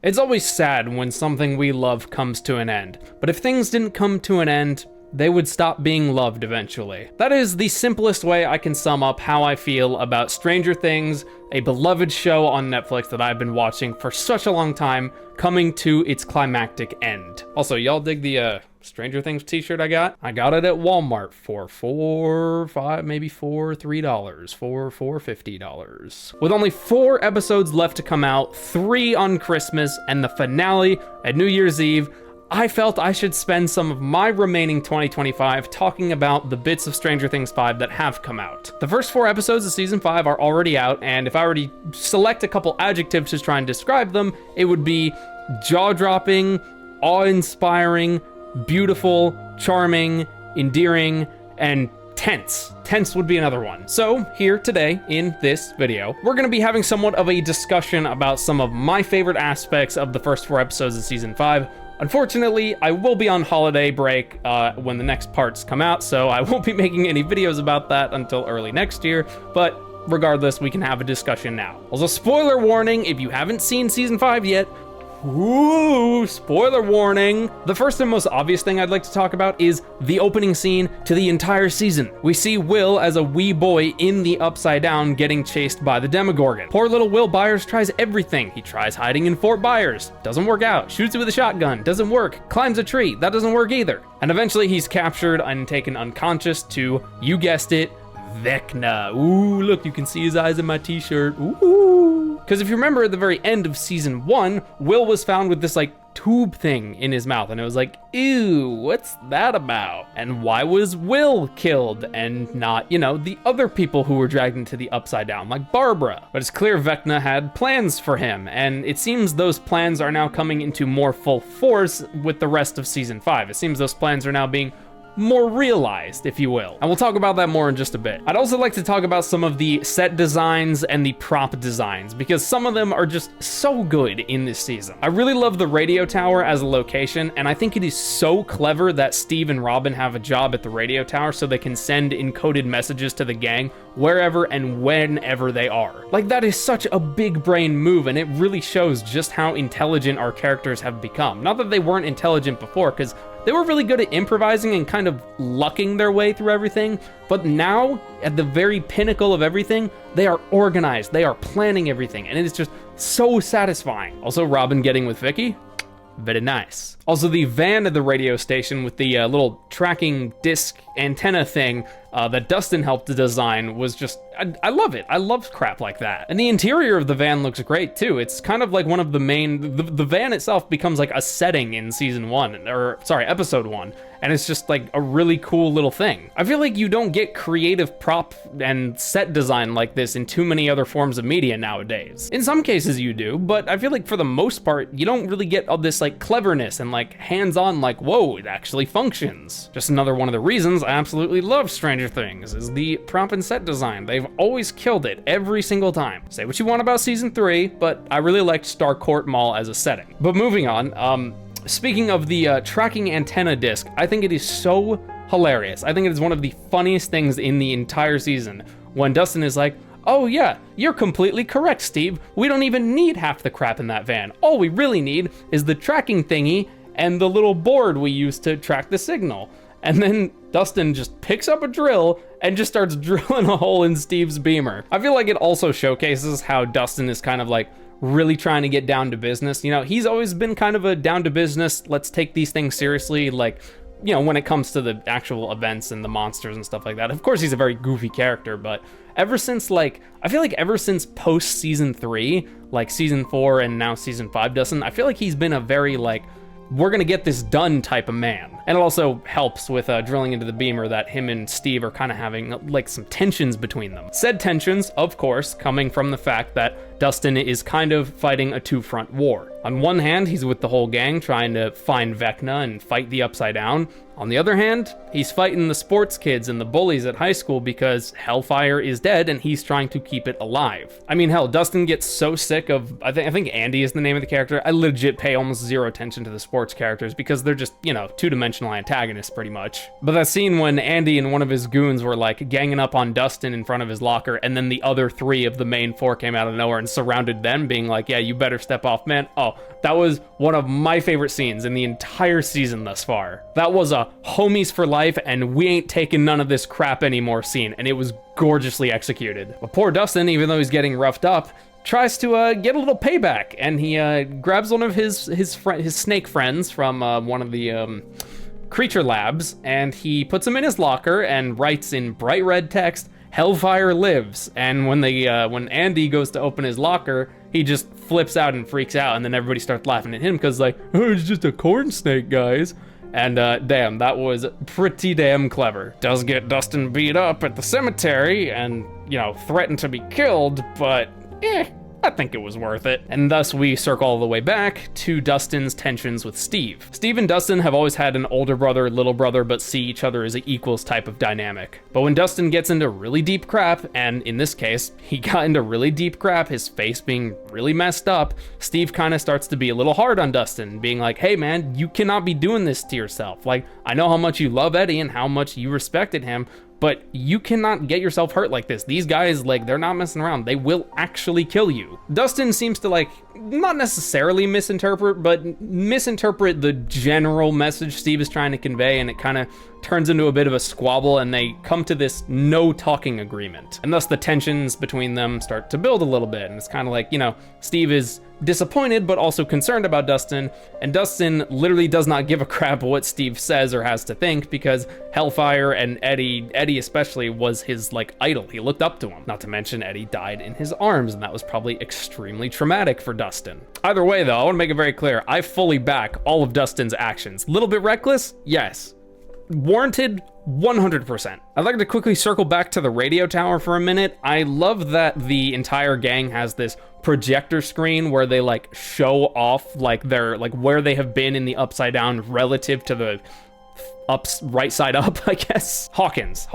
It's always sad when something we love comes to an end, but if things didn't come to an end, they would stop being loved eventually. That is the simplest way I can sum up how I feel about Stranger Things, a beloved show on Netflix that I've been watching for such a long time, coming to its climactic end. Also, y'all dig the Stranger Things t-shirt I got? I got it at Walmart for $4.50. With only 4 episodes left to come out, 3 on Christmas, and the finale at New Year's Eve, I felt I should spend some of my remaining 2025 talking about the bits of Stranger Things 5 that have come out. The first 4 episodes of season 5 are already out, and if I were to select a couple adjectives to try and describe them, it would be jaw-dropping, awe-inspiring, beautiful, charming, endearing, and tense. Tense would be another one. So here today in this video, we're gonna be having somewhat of a discussion about some of my favorite aspects of the first 4 episodes of season 5. Unfortunately, I will be on holiday break when the next parts come out, so I won't be making any videos about that until early next year, but regardless, we can have a discussion now. Also, spoiler warning, if you haven't seen season 5 yet, ooh, spoiler warning. The first and most obvious thing I'd like to talk about is the opening scene to the entire season. We see Will as a wee boy in the Upside Down getting chased by the Demogorgon. Poor little Will Byers tries everything. He tries hiding in Fort Byers, doesn't work out. Shoots it with a shotgun, doesn't work. Climbs a tree, that doesn't work either. And eventually he's captured and taken unconscious to, you guessed it, Vecna. Ooh, look, you can see his eyes in my t-shirt. Ooh. Because if you remember at the very end of season 1, Will was found with this like tube thing in his mouth, and it was like, ew, what's that about? And why was Will killed and not, you know, the other people who were dragged into the Upside Down, like Barbara? But it's clear Vecna had plans for him, and it seems those plans are now coming into more full force with the rest of season 5. It seems those plans are now being more realized, if you will. And we'll talk about that more in just a bit. I'd also like to talk about some of the set designs and the prop designs, because some of them are just so good in this season. I really love the radio tower as a location, and I think it is so clever that Steve and Robin have a job at the radio tower so they can send encoded messages to the gang wherever and whenever they are. Like, that is such a big brain move, and it really shows just how intelligent our characters have become. Not that they weren't intelligent before, because they were really good at improvising and kind of lucking their way through everything, but now, at the very pinnacle of everything, they are organized, they are planning everything, and it is just so satisfying. Also, Robin getting with Vicky, very nice. Also, the van at the radio station with the little tracking disc antenna thing that Dustin helped to design was just, I love it. I love crap like that. And the interior of the van looks great too. It's kind of like one of the main, the van itself becomes like a setting in season 1, or sorry, episode 1. And it's just like a really cool little thing. I feel like you don't get creative prop and set design like this in too many other forms of media nowadays. In some cases you do, but I feel like for the most part, you don't really get all this like cleverness and like hands-on like, whoa, it actually functions. Just another one of the reasons I absolutely love Stranger Things is the prop and set design. They've always killed it every single time. Say what you want about season 3, but I really liked Starcourt Mall as a setting. But moving on, speaking of the tracking antenna disc, I think it is so hilarious. I think it is one of the funniest things in the entire season when Dustin is like, oh yeah, you're completely correct, Steve. We don't even need half the crap in that van. All we really need is the tracking thingy and the little board we use to track the signal. And then Dustin just picks up a drill and just starts drilling a hole in Steve's Beamer. I feel like it also showcases how Dustin is kind of like really trying to get down to business. You know, he's always been kind of a down to business, let's take these things seriously, like, you know, when it comes to the actual events and the monsters and stuff like that. Of course, he's a very goofy character, but ever since, like, I feel like ever since post season 3, like season 4 and now season 5, Dustin, I feel like he's been a very, like, we're gonna get this done type of man. And it also helps with drilling into the Beamer that him and Steve are kind of having like some tensions between them. Said tensions, of course, coming from the fact that Dustin is kind of fighting a two-front war. On one hand, he's with the whole gang trying to find Vecna and fight the Upside Down. On the other hand, he's fighting the sports kids and the bullies at high school because Hellfire is dead and he's trying to keep it alive. I mean, hell, Dustin gets so sick of, I think Andy is the name of the character. I legit pay almost zero attention to the sports characters because they're just, you know, two-dimensional one-dimensional antagonist, pretty much. But that scene when Andy and one of his goons were like ganging up on Dustin in front of his locker, and then the other 3 of the main 4 came out of nowhere and surrounded them, being like, yeah, you better step off, man. Oh, that was one of my favorite scenes in the entire season thus far. That was a homies for life, and we ain't taking none of this crap anymore scene, and it was gorgeously executed. But poor Dustin, even though he's getting roughed up, tries to get a little payback, and he grabs one of his snake friends from one of the creature labs, and he puts him in his locker and writes in bright red text, "Hellfire lives." And when when Andy goes to open his locker, he just flips out and freaks out, and then everybody starts laughing at him because like, oh, it's just a corn snake, guys. And damn, that was pretty damn clever. Does get Dustin beat up at the cemetery and, you know, threatened to be killed, but I think it was worth it. And thus we circle all the way back to Dustin's tensions with Steve. Steve and Dustin have always had an older brother, little brother, but see each other as equals type of dynamic. But when Dustin gets into really deep crap, and in this case, he got into really deep crap, his face being really messed up, Steve kind of starts to be a little hard on Dustin, being like, hey man, you cannot be doing this to yourself. Like, I know how much you love Eddie and how much you respected him, but you cannot get yourself hurt like this. These guys, like, they're not messing around. They will actually kill you. Dustin seems to, like, not necessarily misinterpret, but misinterpret the general message Steve is trying to convey, and it kind of turns into a bit of a squabble, and they come to this no talking agreement. And thus the tensions between them start to build a little bit, and it's kind of like, you know, Steve is disappointed but also concerned about Dustin, and Dustin literally does not give a crap what Steve says or has to think, because Hellfire and Eddie especially was his like idol. He looked up to him. Not to mention Eddie died in his arms, and that was probably extremely traumatic for Dustin. Either way though, I want to make it very clear, I fully back all of Dustin's actions. Little bit reckless? Yes. Warranted? 100%. I'd like to quickly circle back to the radio tower for a minute. I love that the entire gang has this projector screen where they like show off like their like where they have been in the Upside Down relative to the right side up, I guess. Hawkins.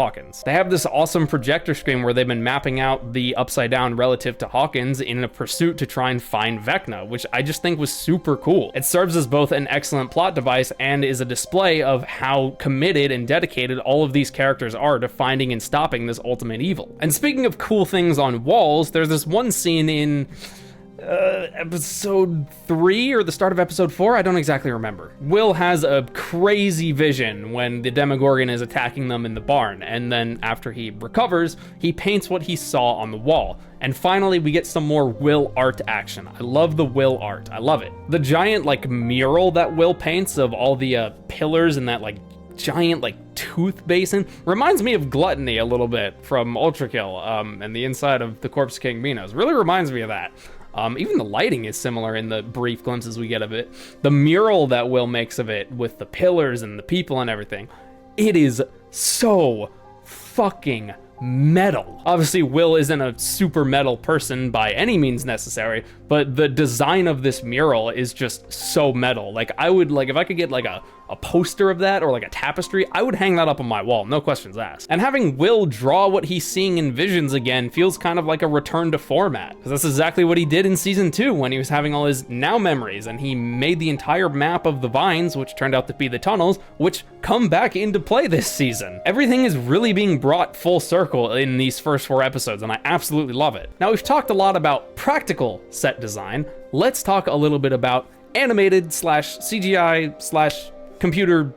They have this awesome projector screen where they've been mapping out the Upside Down relative to Hawkins in a pursuit to try and find Vecna, which I just think was super cool. It serves as both an excellent plot device and is a display of how committed and dedicated all of these characters are to finding and stopping this ultimate evil. And speaking of cool things on walls, there's this one scene in episode 3 or the start of episode 4, I don't exactly remember. Will has a crazy vision when the Demogorgon is attacking them in the barn, and then after he recovers, he paints what he saw on the wall. And finally, we get some more Will art action. I love the Will art. I love it. The giant like mural that Will paints of all the pillars and that like giant like tooth basin reminds me of Gluttony a little bit from Ultra Kill and the inside of the Corpse King Minos. Really reminds me of that. Even the lighting is similar in the brief glimpses we get of it. The mural that Will makes of it with the pillars and the people and everything, it is so fucking metal. Obviously, Will isn't a super metal person by any means necessary, but the design of this mural is just so metal. Like, I would, like, if I could get like a poster of that or like a tapestry, I would hang that up on my wall, no questions asked. And having Will draw what he's seeing in visions again feels kind of like a return to format, because that's exactly what he did in season 2 when he was having all his now memories, and he made the entire map of the vines, which turned out to be the tunnels, which come back into play this season. Everything is really being brought full circle in these first 4 episodes, and I absolutely love it. Now, we've talked a lot about practical set design. Let's talk a little bit about animated / CGI / computer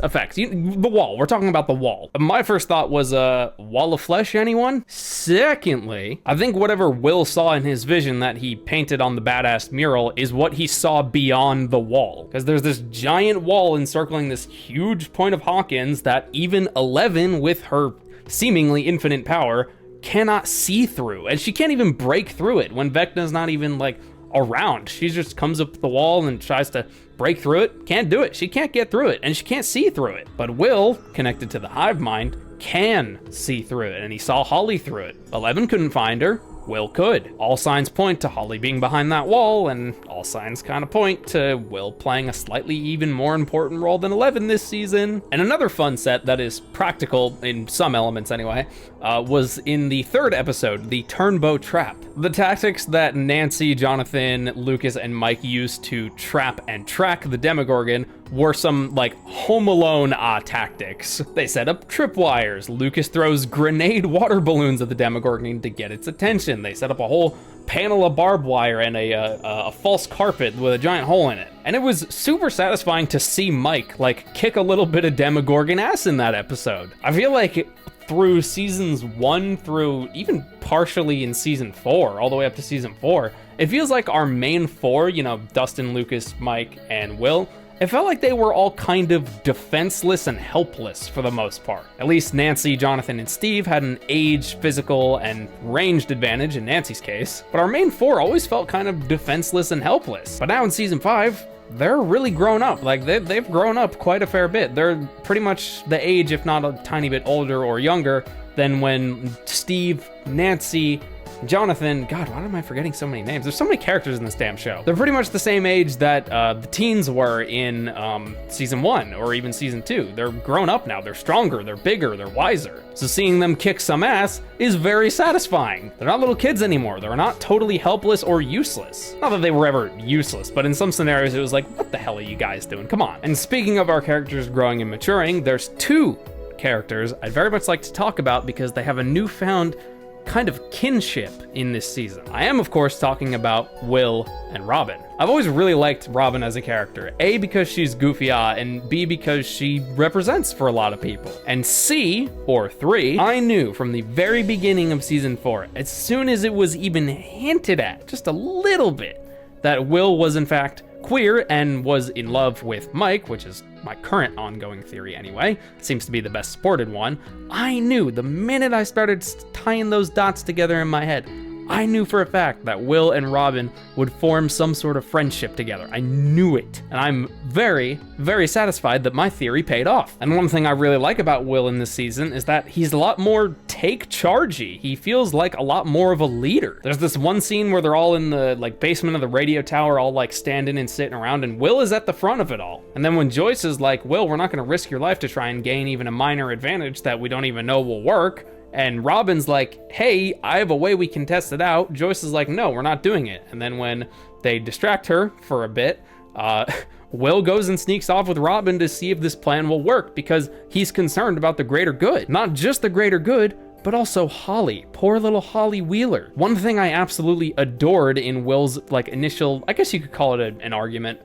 effects. The wall. We're talking about the wall. My first thought was wall of flesh, anyone? Secondly, I think whatever Will saw in his vision that he painted on the badass mural is what he saw beyond the wall. Because there's this giant wall encircling this huge point of Hawkins that even Eleven, with her seemingly infinite power, cannot see through. And she can't even break through it when Vecna's not even like around. She just comes up the wall and tries to break through it. Can't do it. She can't get through it, and she can't see through it. But Will, connected to the hive mind, can see through it, and he saw Holly through it. Eleven couldn't find her. Will could. All signs point to Holly being behind that wall, and all signs kind of point to Will playing a slightly even more important role than Eleven this season. And another fun set that is practical in some elements anyway, was in the 3rd episode, the Turnbow Trap. The tactics that Nancy, Jonathan, Lucas, and Mike used to trap and track the Demogorgon were some like Home Alone tactics. They set up tripwires. Lucas throws grenade water balloons at the Demogorgon to get its attention. They set up a whole panel of barbed wire and a false carpet with a giant hole in it. And it was super satisfying to see Mike like kick a little bit of Demogorgon ass in that episode. I feel like through seasons 1 through even partially in season 4, all the way up to season 4, it feels like our main 4, you know, Dustin, Lucas, Mike, and Will, it felt like they were all kind of defenseless and helpless for the most part. At least Nancy, Jonathan, and Steve had an age, physical, and ranged advantage in Nancy's case, but our main 4 always felt kind of defenseless and helpless. But now in season 5, they're really grown up. Like, they've grown up quite a fair bit. They're pretty much the age, if not a tiny bit older or younger, than when Steve, Nancy, Jonathan, God, why am I forgetting so many names? There's so many characters in this damn show. They're pretty much the same age that the teens were in season 1 or even season 2. They're grown up now. They're stronger, they're bigger, they're wiser. So seeing them kick some ass is very satisfying. They're not little kids anymore. They're not totally helpless or useless. Not that they were ever useless, but in some scenarios it was like, what the hell are you guys doing? Come on. And speaking of our characters growing and maturing, there's 2 characters I'd very much like to talk about because they have a newfound kind of kinship in this season. I am, of course, talking about Will and Robin. I've always really liked Robin as a character. A, because she's goofy, and B, because she represents for a lot of people. And C, or 3, I knew from the very beginning of season 4, as soon as it was even hinted at, just a little bit, that Will was in fact queer and was in love with Mike, which is my current ongoing theory anyway, seems to be the best supported one. I knew the minute I started tying those dots together in my head, I knew for a fact that Will and Robin would form some sort of friendship together. I knew it. And I'm very, very satisfied that my theory paid off. And one thing I really like about Will in this season is that he's a lot more take chargey. He feels like a lot more of a leader. There's this one scene where they're all in the like basement of the radio tower, all like standing and sitting around, and Will is at the front of it all. And then when Joyce is like, Will, we're not gonna risk your life to try and gain even a minor advantage that we don't even know will work. And Robin's like, hey, I have a way we can test it out. Joyce is like, no, we're not doing it. And then when they distract her for a bit, Will goes and sneaks off with Robin to see if this plan will work because he's concerned about the greater good. Not just the greater good, but also Holly, poor little Holly Wheeler. One thing I absolutely adored in Will's like initial, I guess you could call it an argument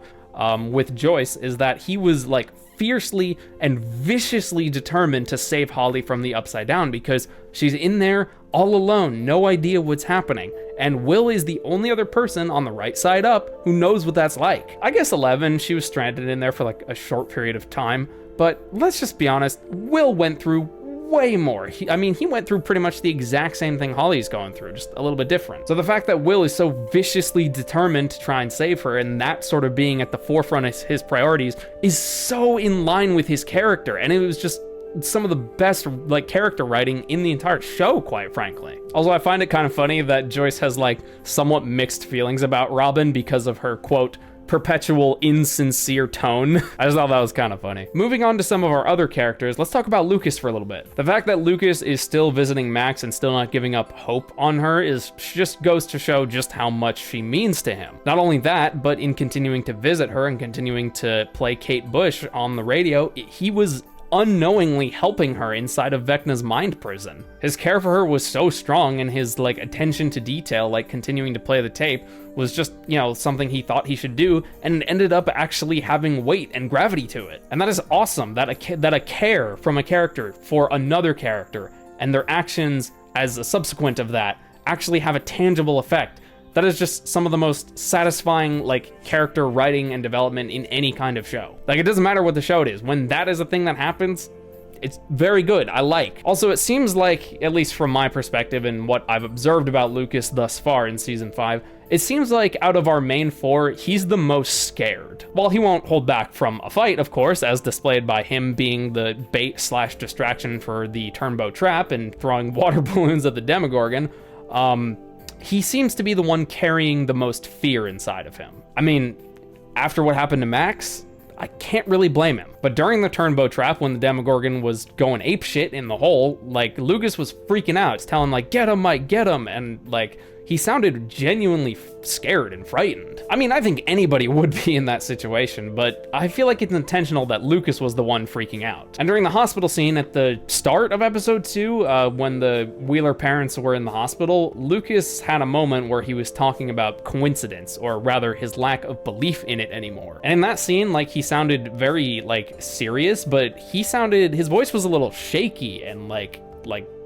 with Joyce, is that he was like fiercely and viciously determined to save Holly from the Upside Down because she's in there all alone, no idea what's happening. And Will is the only other person on the right side up who knows what that's like. I guess Eleven, she was stranded in there for like a short period of time, but let's just be honest, Will went through way more. He went through pretty much the exact same thing Holly's going through, just a little bit different. So the fact that Will is so viciously determined to try and save her, and that sort of being at the forefront of his priorities, is so in line with his character. And it was just some of the best like character writing in the entire show, quite frankly. Also, I find it kind of funny that Joyce has like somewhat mixed feelings about Robin because of her, quote, perpetual insincere tone. I just thought that was kind of funny. Moving on to some of our other characters, let's talk about Lucas for a little bit. The fact that Lucas is still visiting Max and still not giving up hope on her just goes to show just how much she means to him. Not only that, but in continuing to visit her and continuing to play Kate Bush on the radio, he was unknowingly helping her inside of Vecna's mind prison. His care for her was so strong, and his like attention to detail, like continuing to play the tape, was just, you know, something he thought he should do, and ended up actually having weight and gravity to it. And that is awesome, that a care from a character for another character, and their actions as a subsequent of that, actually have a tangible effect. That is just some of the most satisfying like character writing and development in any kind of show. Like, it doesn't matter what the show it is, when that is a thing that happens, it's very good. I like. Also, it seems like, at least from my perspective and what I've observed about Lucas thus far in season 5, it seems like out of our main 4, he's the most scared. While he won't hold back from a fight, of course, as displayed by him being the bait/distraction for the Turnbow trap and throwing water balloons at the Demogorgon, he seems to be the one carrying the most fear inside of him. I mean, after what happened to Max, I can't really blame him. But during the Turnbow trap, when the Demogorgon was going apeshit in the hole, like, Lucas was freaking out. It's telling, like, get him, Mike, get him. And, like, he sounded genuinely scared and frightened. I mean, I think anybody would be in that situation, but I feel like it's intentional that Lucas was the one freaking out. And during the hospital scene at the start of episode 2, when the Wheeler parents were in the hospital, Lucas had a moment where he was talking about coincidence, or rather his lack of belief in it anymore. And in that scene, like, he sounded very, like, serious, but his voice was a little shaky and like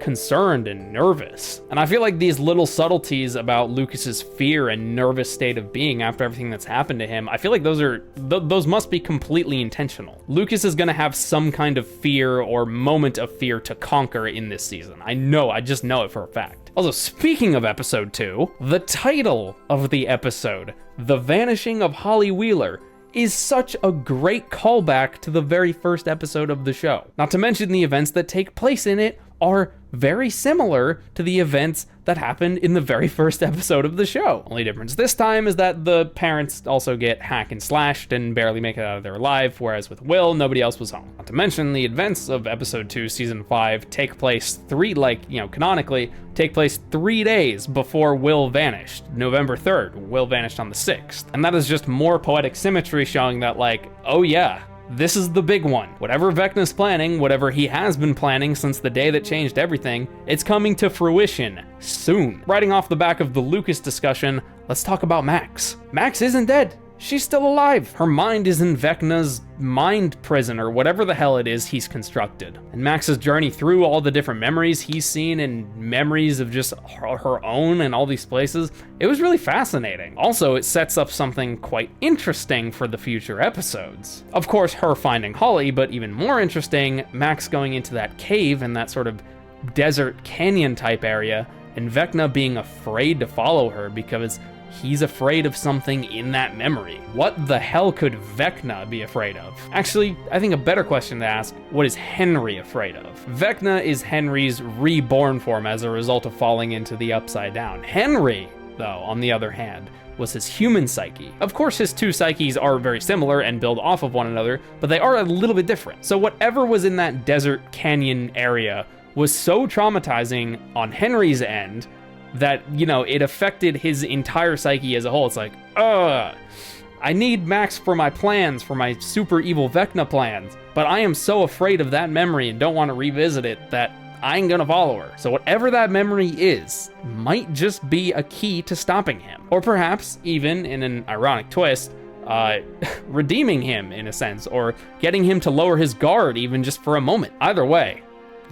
concerned and nervous. And I feel like these little subtleties about Lucas's fear and nervous state of being after everything that's happened to him, I feel like those must be completely intentional. Lucas is gonna have some kind of fear or moment of fear to conquer in this season. I just know it for a fact. Also, speaking of episode 2, the title of the episode, The Vanishing of Holly Wheeler, is such a great callback to the very first episode of the show. Not to mention the events that take place in it are very similar to the events that happened in the very first episode of the show. Only difference this time is that the parents also get hacked and slashed and barely make it out of there alive, whereas with Will, nobody else was home. Not to mention the events of episode 2, season 5 take place canonically, take place 3 days before Will vanished. November 3rd, Will vanished on the 6th. And that is just more poetic symmetry showing that, like, oh yeah, this is the big one. Whatever Vecna's planning, whatever he has been planning since the day that changed everything, it's coming to fruition soon. Riding off the back of the Lucas discussion, let's talk about Max. Max isn't dead. She's still alive. Her mind is in Vecna's mind prison, or whatever the hell it is he's constructed. And Max's journey through all the different memories he's seen and memories of just her own and all these places, it was really fascinating. Also, it sets up something quite interesting for the future episodes. Of course, her finding Holly, but even more interesting, Max going into that cave in that sort of desert canyon type area, and Vecna being afraid to follow her because he's afraid of something in that memory. What the hell could Vecna be afraid of? Actually, I think a better question to ask, what is Henry afraid of? Vecna is Henry's reborn form as a result of falling into the Upside Down. Henry, though, on the other hand, was his human psyche. Of course, his two psyches are very similar and build off of one another, but they are a little bit different. So whatever was in that desert canyon area was so traumatizing on Henry's end that, it affected his entire psyche as a whole. It's like, I need Max for my plans, for my super evil Vecna plans, but I am so afraid of that memory and don't want to revisit it that I ain't gonna follow her. So whatever that memory is, might just be a key to stopping him. Or perhaps, even in an ironic twist, redeeming him in a sense, or getting him to lower his guard even just for a moment. Either way,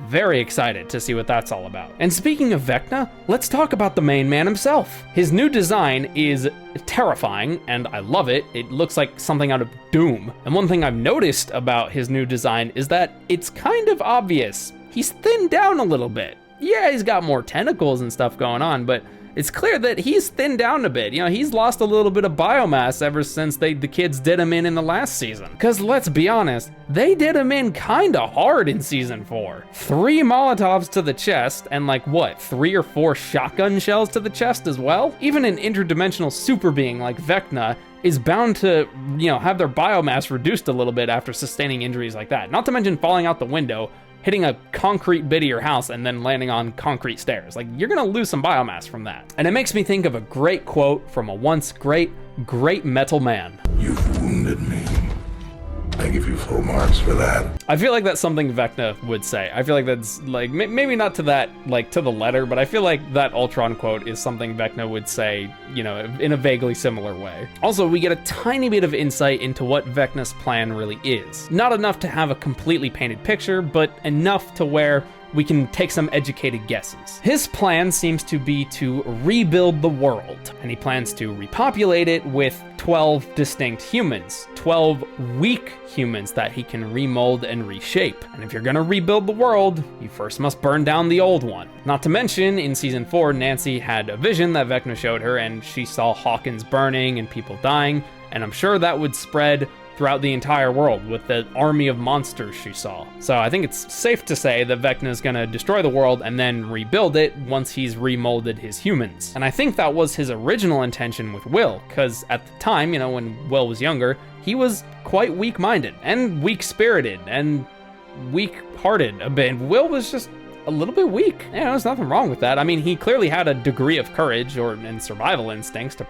very excited to see what that's all about. And speaking of Vecna, let's talk about the main man himself. His new design is terrifying, and I love it. It looks like something out of Doom. And one thing I've noticed about his new design is that it's kind of obvious. He's thinned down a little bit. Yeah, he's got more tentacles and stuff going on, but it's clear that he's thinned down a bit. He's lost a little bit of biomass ever since the kids did him in the last season. Because let's be honest, they did him in kinda hard in season 4. 3 Molotovs to the chest, and 3 or 4 shotgun shells to the chest as well? Even an interdimensional super being like Vecna is bound to, have their biomass reduced a little bit after sustaining injuries like that. Not to mention falling out the window, hitting a concrete bit of your house and then landing on concrete stairs. You're gonna lose some biomass from that. And it makes me think of a great quote from a once great metal man. You've wounded me. I give you full marks for that. I feel like that's something Vecna would say. I feel like that's maybe not to that, to the letter, but I feel like that Ultron quote is something Vecna would say, in a vaguely similar way. Also, we get a tiny bit of insight into what Vecna's plan really is. Not enough to have a completely painted picture, but enough to where we can take some educated guesses. His plan seems to be to rebuild the world, and he plans to repopulate it with 12 distinct humans, 12 weak humans that he can remold and reshape. And if you're gonna rebuild the world, you first must burn down the old one. Not to mention, in season 4, Nancy had a vision that Vecna showed her, and she saw Hawkins burning and people dying, and I'm sure that would spread throughout the entire world with the army of monsters she saw. So I think it's safe to say that Vecna's gonna destroy the world and then rebuild it once he's remolded his humans. And I think that was his original intention with Will, because at the time, when Will was younger, he was quite weak-minded and weak-spirited and weak-hearted a bit. Will was just a little bit weak. Yeah, there's nothing wrong with that. I mean, he clearly had a degree of courage and survival instincts to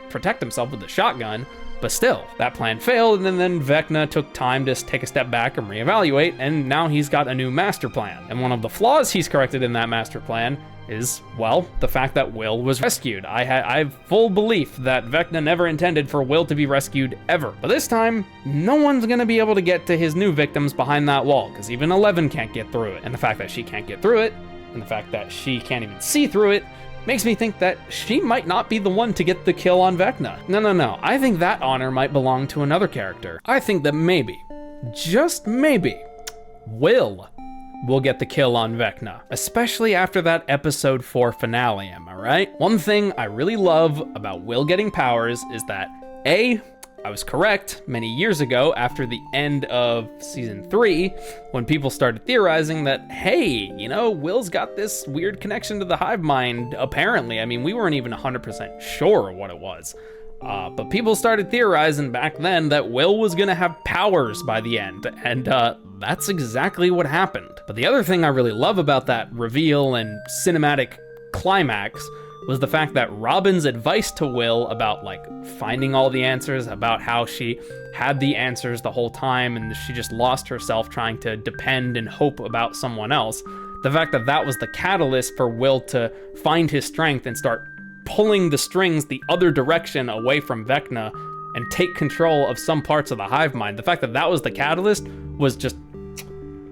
protect himself with the shotgun, but still, that plan failed, and then Vecna took time to take a step back and reevaluate, and now he's got a new master plan. And one of the flaws he's corrected in that master plan is, well, the fact that Will was rescued. I have full belief that Vecna never intended for Will to be rescued ever. But this time, no one's gonna be able to get to his new victims behind that wall, because even Eleven can't get through it. And the fact that she can't get through it, and the fact that she can't even see through it, makes me think that she might not be the one to get the kill on Vecna. No. I think that honor might belong to another character. I think that maybe, just maybe, Will get the kill on Vecna, especially after that episode 4 finale, am I right? One thing I really love about Will getting powers is that A, I was correct many years ago after the end of season 3, when people started theorizing that, hey, you know, Will's got this weird connection to the hive mind, apparently. I mean, we weren't even 100% sure what it was. But people started theorizing back then that Will was gonna have powers by the end, and that's exactly what happened. But the other thing I really love about that reveal and cinematic climax was the fact that Robin's advice to Will about like finding all the answers, about how she had the answers the whole time and she just lost herself trying to depend and hope about someone else, the fact that that was the catalyst for Will to find his strength and start pulling the strings the other direction away from Vecna and take control of some parts of the hive mind, the fact that that was the catalyst was just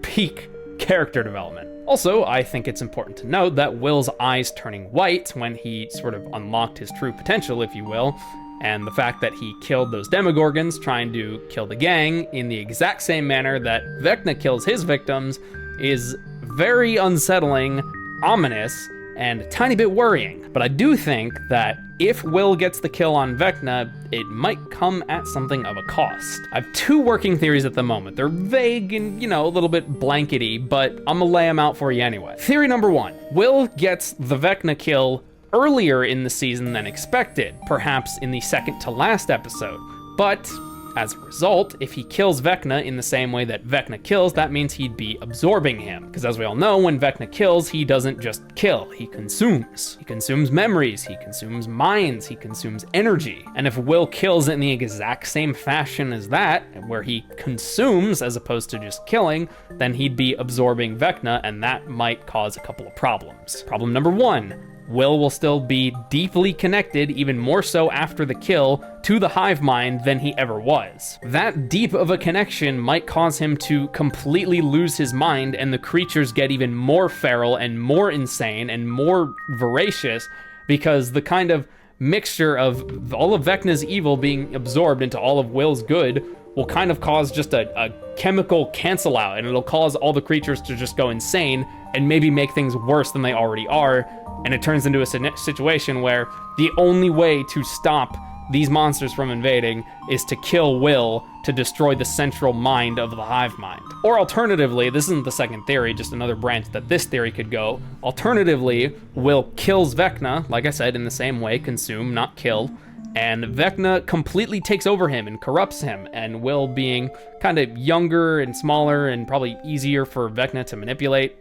peak character development. Also, I think it's important to note that Will's eyes turning white when he sort of unlocked his true potential, if you will, and the fact that he killed those Demogorgons trying to kill the gang in the exact same manner that Vecna kills his victims is very unsettling, ominous, and a tiny bit worrying. But I do think that if Will gets the kill on Vecna, it might come at something of a cost. I have 2 working theories at the moment. They're vague and, you know, a little bit blankety, but I'm gonna lay them out for you anyway. Theory number 1, Will gets the Vecna kill earlier in the season than expected, perhaps in the second to last episode. But as a result, if he kills Vecna in the same way that Vecna kills, that means he'd be absorbing him. Because as we all know, when Vecna kills, he doesn't just kill, he consumes. He consumes memories, he consumes minds, he consumes energy. And if Will kills in the exact same fashion as that, where he consumes as opposed to just killing, then he'd be absorbing Vecna, and that might cause a couple of problems. Problem number 1, Will still be deeply connected, even more so after the kill, to the hive mind than he ever was. That deep of a connection might cause him to completely lose his mind, and the creatures get even more feral and more insane and more voracious, because the kind of mixture of all of Vecna's evil being absorbed into all of Will's good will kind of cause just a chemical cancel out, and it'll cause all the creatures to just go insane and maybe make things worse than they already are. And it turns into a situation where the only way to stop these monsters from invading is to kill Will to destroy the central mind of the hive mind. Or alternatively, this isn't the second theory, just another branch that this theory could go. Alternatively, Will kills Vecna, like I said, in the same way, consume, not kill, and Vecna completely takes over him and corrupts him, and Will, being kind of younger and smaller and probably easier for Vecna to manipulate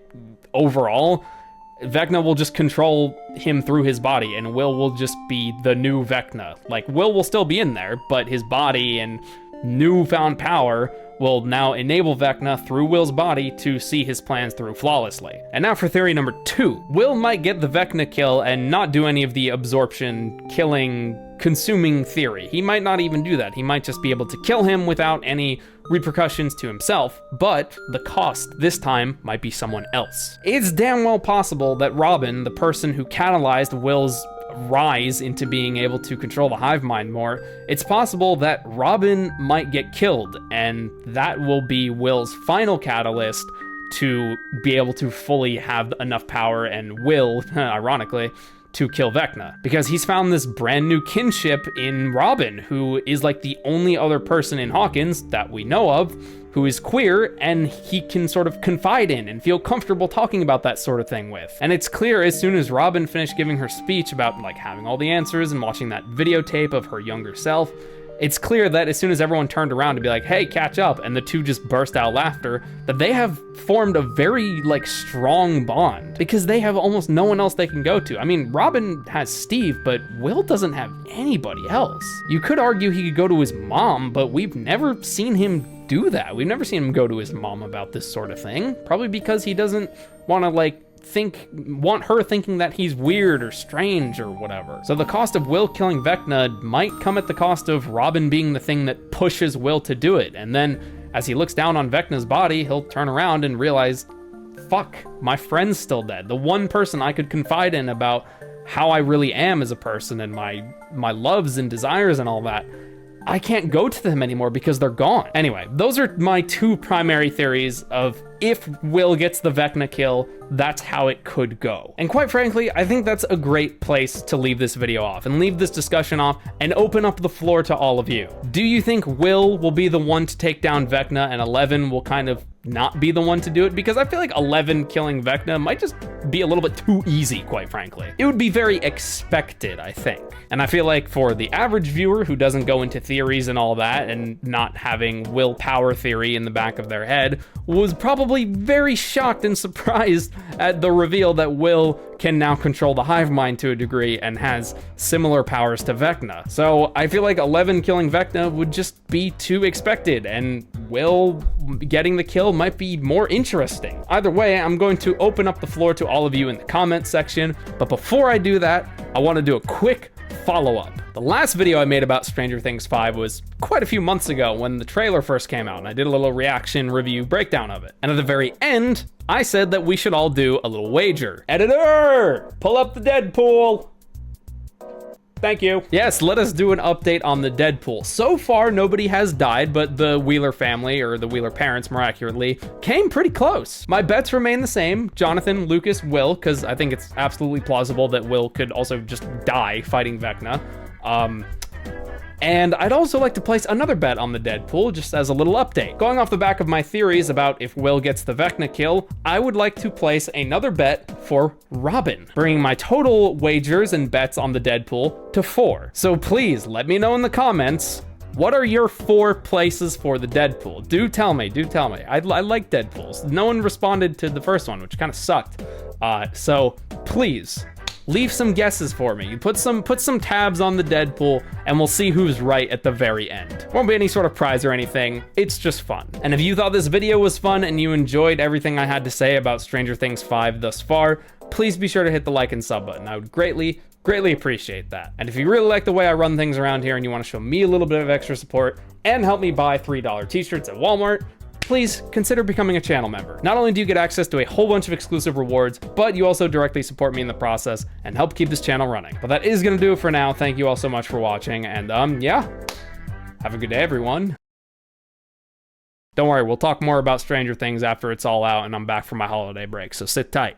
overall, Vecna will just control him through his body, and Will just be the new Vecna. Like, Will still be in there, but his body and newfound power will now enable Vecna through Will's body to see his plans through flawlessly. And now for theory number 2. Will might get the Vecna kill and not do any of the absorption, killing, consuming theory. He might not even do that. He might just be able to kill him without any repercussions to himself, but the cost this time might be someone else. It's damn well possible that Robin, the person who catalyzed Will's rise into being able to control the hive mind more, it's possible that Robin might get killed, and that will be Will's final catalyst to be able to fully have enough power and will, ironically, to kill Vecna, because he's found this brand new kinship in Robin, who is like the only other person in Hawkins that we know of who is queer, and he can sort of confide in and feel comfortable talking about that sort of thing with. And it's clear as soon as Robin finished giving her speech about like having all the answers and watching that videotape of her younger self, It's clear that as soon as everyone turned around to be like, hey, catch up, and the two just burst out laughter, that they have formed a very, like, strong bond, because they have almost no one else they can go to. I mean, Robin has Steve, but Will doesn't have anybody else. You could argue he could go to his mom, but we've never seen him do that. We've never seen him go to his mom about this sort of thing, probably because he doesn't want to, like, want her thinking that he's weird or strange or whatever. So the cost of Will killing Vecna might come at the cost of Robin being the thing that pushes Will to do it. And then as he looks down on Vecna's body, he'll turn around and realize, fuck, my friend's still dead. The one person I could confide in about how I really am as a person and my loves and desires and all that, I can't go to them anymore because they're gone. Anyway, those are my two primary theories of if Will gets the Vecna kill, that's how it could go. And quite frankly, I think that's a great place to leave this video off and leave this discussion off and open up the floor to all of you. Do you think Will be the one to take down Vecna and 11 will kind of not be the one to do it? Because I feel like 11 killing Vecna might just be a little bit too easy, quite frankly. It would be very expected, I think. And I feel like for the average viewer who doesn't go into theories and all that and not having willpower theory in the back of their head was probably very shocked and surprised at the reveal that Will can now control the hive mind to a degree and has similar powers to Vecna. So I feel like 11 killing Vecna would just be too expected, and Will getting the kill might be more interesting. Either way, I'm going to open up the floor to all of you in the comment section, but before I do that, I want to do a quick follow-up. The last video I made about Stranger Things 5 was quite a few months ago when the trailer first came out, and I did a little reaction review breakdown of it. And at the very end, I said that we should all do a little wager. Editor, pull up the Deadpool. Thank you. Yes, let us do an update on the Deadpool. So far, nobody has died, but the Wheeler family, or the Wheeler parents more accurately, came pretty close. My bets remain the same: Jonathan, Lucas, Will, because I think it's absolutely plausible that Will could also just die fighting Vecna. And I'd also like to place another bet on the Deadpool, just as a little update. Going off the back of my theories about if Will gets the Vecna kill, I would like to place another bet for Robin, bringing my total wagers and bets on the Deadpool to 4. So please let me know in the comments, what are your 4 places for the Deadpool? Do tell me, do tell me. I like Deadpools. No one responded to the first one, which kind of sucked. So please, leave some guesses for me. Put some tabs on the Deadpool, and we'll see who's right at the very end. Won't be any sort of prize or anything. It's just fun. And if you thought this video was fun and you enjoyed everything I had to say about Stranger Things 5 thus far, please be sure to hit the like and sub button. I would greatly appreciate that. And if you really like the way I run things around here and you want to show me a little bit of extra support and help me buy $3 t-shirts at Walmart, please consider becoming a channel member. Not only do you get access to a whole bunch of exclusive rewards, but you also directly support me in the process and help keep this channel running. But that is gonna do it for now. Thank you all so much for watching, and yeah, have a good day, everyone. Don't worry, we'll talk more about Stranger Things after it's all out and I'm back from my holiday break, so sit tight.